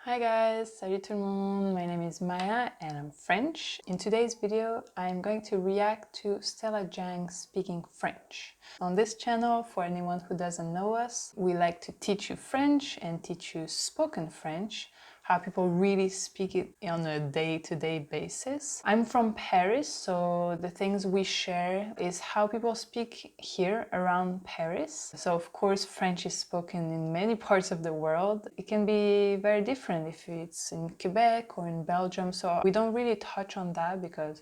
Hi guys, salut tout le monde, my name is Maya and I'm French. In today's video, I'm going to react to STELLA JANG speaking French. On this channel, for anyone who doesn't know us, we like to teach you French and teach you spoken French, how people really speak it on a day-to-day basis. I'm from Paris, so the things we share is how people speak here around Paris. So of course French is spoken in many parts of the world. It can be very different if it's in Quebec or in Belgium, so we don't really touch on that because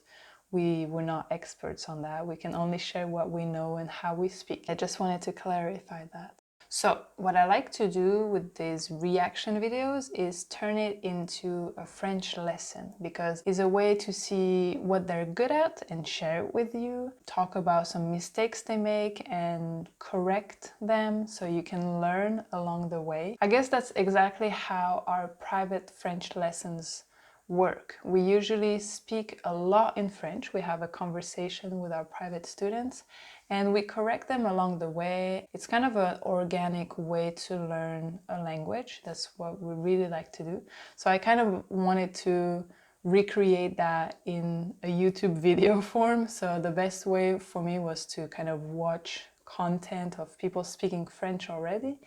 we're not experts on that. We can only share what we know and how we speak. I just wanted to clarify that. So what I like to do with these reaction videos is turn it into a French lesson because it's a way to see what they're good at and share it with you, talk about some mistakes they make and correct them so you can learn along the way. I guess that's exactly how our private French lessons work. We usually speak a lot in French. We have a conversation with our private students and we correct them along the way. It's kind of an organic way to learn a language. That's what we really like to do. So I kind of wanted to recreate that in a YouTube video form. So the best way for me was to kind of watch content of people speaking French already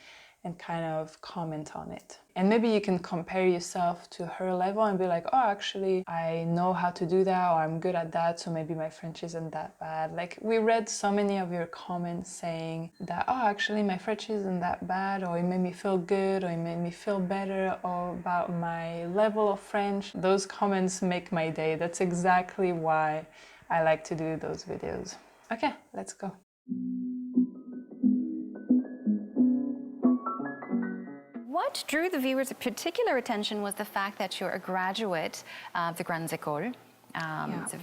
and kind of comment on it. And maybe you can compare yourself to her level and be like, oh, actually, I know how to do that, or I'm good at that, so maybe my French isn't that bad. Like, we read so many of your comments saying that, oh, actually, my French isn't that bad, or it made me feel good, or it made me feel better, or about my level of French. Those comments make my day. That's exactly why I like to do those videos. Okay, let's go. What drew the viewers' particular attention was the fact that you're a graduate of the Grandes Écoles. It's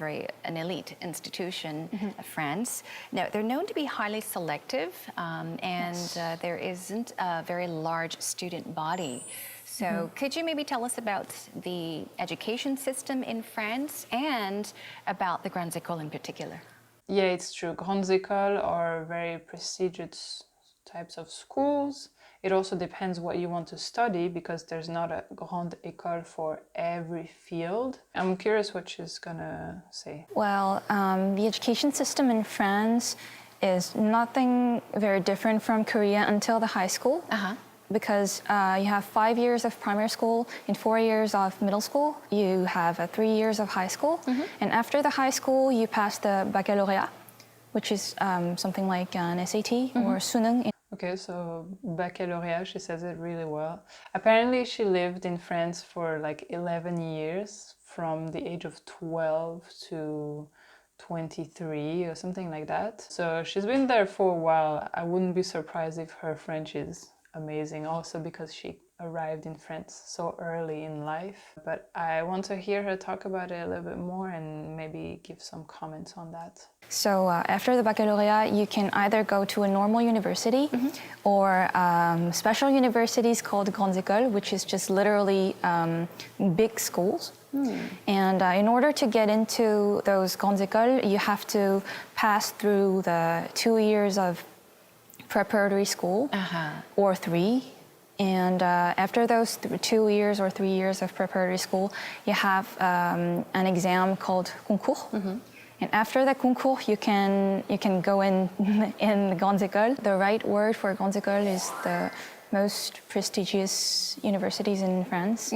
an elite institution of France. Now, they're known to be highly selective there isn't a very large student body. So could you maybe tell us about the education system in France and about the Grandes Écoles in particular? Yeah, it's true. Grandes Écoles are very prestigious types of schools. It also depends what you want to study because there's not a grande école for every field. I'm curious what she's gonna say. Well, the education system in France is nothing very different from Korea until the high school. Because you have 5 years of primary school and 4 years of middle school. You have 3 years of high school. And after the high school, you pass the baccalaureate, which is something like an SAT or 수능. Okay, so baccalaureate, she says it really well. Apparently she lived in France for like 11 years, from the age of 12 to 23 or something like that. So she's been there for a while. I wouldn't be surprised if her French is amazing, also because she arrived in France so early in life. But I want to hear her talk about it a little bit more and maybe give some comments on that. So after the baccalaureate, you can either go to a normal university or special universities called Grandes Écoles, which is just literally big schools. And in order to get into those Grandes Écoles, you have to pass through the 2 years of preparatory school or 3. And after those 2 years or 3 years of preparatory school, you have an exam called concours. And after the concours, you can go in the Grandes Écoles. The right word for Grandes Écoles is the most prestigious universities in France.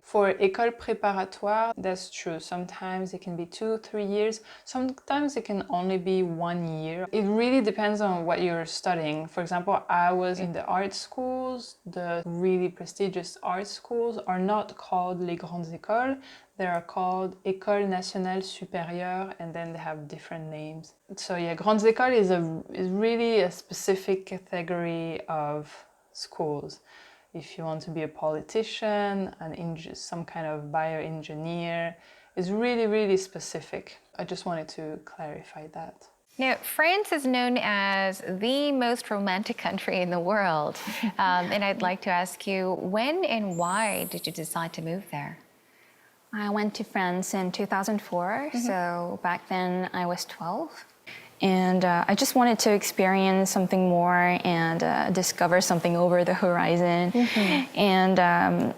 For école préparatoire, that's true. Sometimes it can be 2-3 years. Sometimes it can only be 1 year. It really depends on what you're studying. For example, I was in the art schools. The really prestigious art schools are not called les Grandes Écoles. They are called École Nationale Supérieure, and then they have different names. So yeah, Grandes Écoles is really a specific category of schools. If you want to be a politician, some kind of bioengineer, is really, really specific. I just wanted to clarify that. Now, France is known as the most romantic country in the world. And I'd like to ask you, when and why did you decide to move there? I went to France in 2004, so back then I was 12. And I just wanted to experience something more and discover something over the horizon. And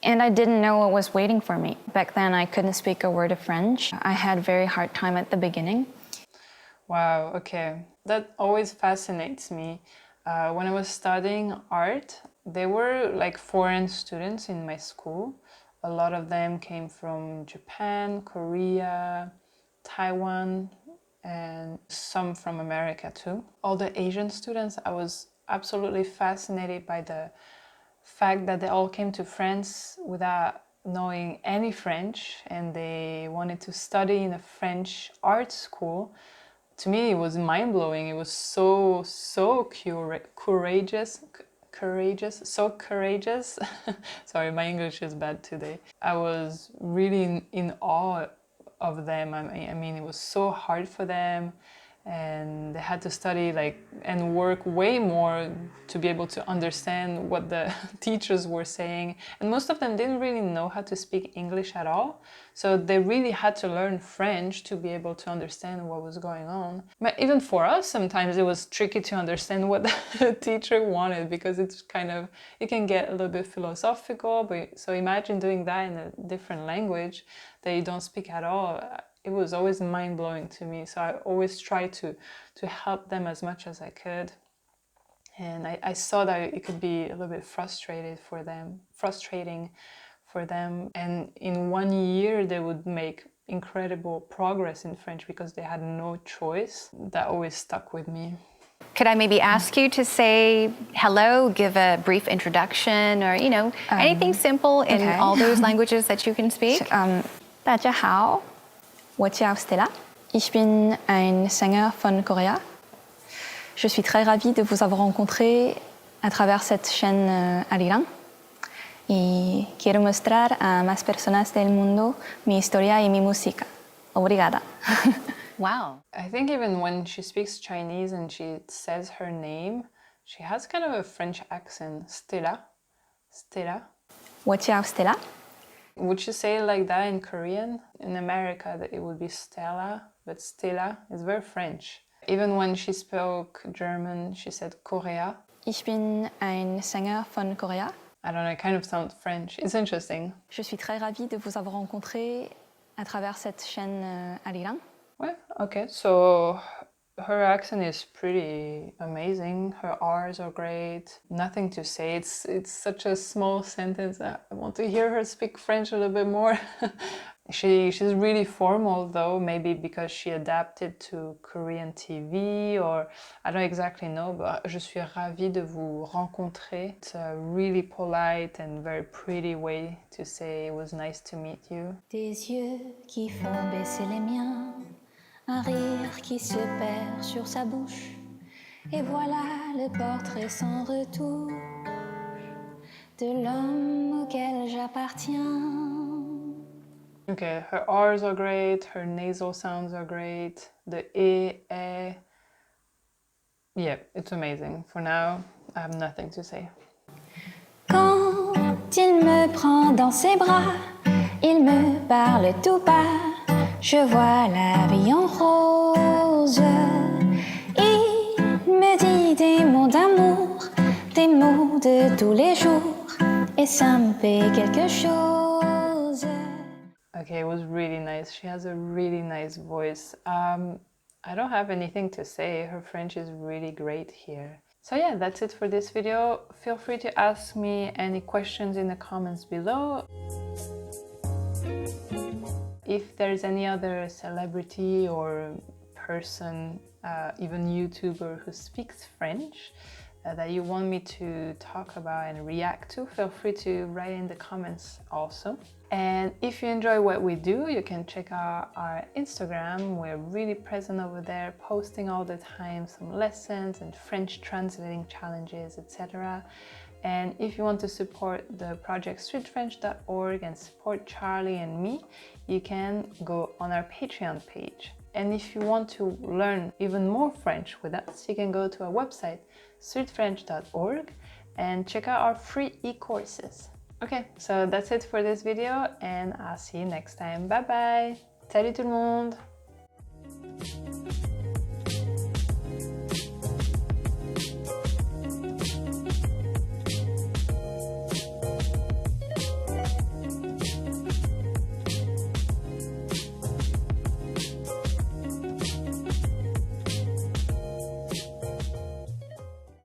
And I didn't know what was waiting for me. Back then, I couldn't speak a word of French. I had a very hard time at the beginning. Wow, okay. That always fascinates me. When I was studying art, there were like foreign students in my school. A lot of them came from Japan, Korea, Taiwan, and some from America too. All the Asian students, I was absolutely fascinated by the fact that they all came to France without knowing any French, and they wanted to study in a French art school. To me, it was mind-blowing. It was so courageous. So courageous. Sorry, my English is bad today. I was really in awe of them. I mean, it was so hard for them, and they had to study and work way more to be able to understand what the teachers were saying. And most of them didn't really know how to speak English at all. So they really had to learn French to be able to understand what was going on. But even for us, sometimes it was tricky to understand what the teacher wanted, because it's it can get a little bit philosophical. But so imagine doing that in a different language that you don't speak at all. It was always mind-blowing to me. So I always tried to help them as much as I could. And I saw that it could be a little bit frustrating for them. And in 1 year, they would make incredible progress in French because they had no choice. That always stuck with me. Could I maybe ask you to say hello, give a brief introduction, or, anything simple in all those languages that you can speak? 大家好，我叫 STELLA. Ich bin ein Sänger von Korea. Je suis très ravie de vous avoir rencontré à travers cette chaîne Aliran. Y quiero mostrar a más personas del mundo mi historia y mi música. Obrigada. Wow. I think even when she speaks Chinese and she says her name, she has kind of a French accent. Stella. Stella. 我叫 STELLA. Would you say it like that in Korean? In America, it would be Stella, but Stella is very French. Even when she spoke German, she said Korea. Ich bin ein Sänger von Korea. I don't know, it kind of sounds French. It's interesting. Je suis très ravie de vous avoir rencontré à travers cette chaîne Aliran. Well, okay, so her accent is pretty amazing. Her R's are great. Nothing to say. It's such a small sentence. I want to hear her speak French a little bit more. She's really formal though, maybe because she adapted to Korean TV, or I don't exactly know, but je suis ravie de vous rencontrer. It's a really polite and very pretty way to say it was nice to meet you. Des yeux qui font baisser les miens, un rire qui se perd sur sa bouche, et voilà le portrait sans retour de l'homme auquel j'appartiens. Okay, her R's are great, her nasal sounds are great, the E. Yeah, it's amazing. For now, I have nothing to say. Quand il me prend dans ses bras, il me parle tout bas, je vois la vie en rose. Il me dit des mots d'amour, des mots de tous les jours, et ça me fait quelque chose. Okay, it was really nice. She has a really nice voice. I don't have anything to say. Her French is really great here. So yeah, that's it for this video. Feel free to ask me any questions in the comments below. If there's any other celebrity or person, even YouTuber who speaks French, that you want me to talk about and react to, feel free to write in the comments also. And if you enjoy what we do, you can check out our Instagram. We're really present over there, posting all the time some lessons and French translating challenges, etc. And if you want to support the project StreetFrench.org and support Charlie and me, you can go on our Patreon page. And if you want to learn even more French with us, you can go to our website StreetFrench.org and check out our free e-courses. Okay, so that's it for this video, and I'll see you next time. Bye bye! Salut tout le monde!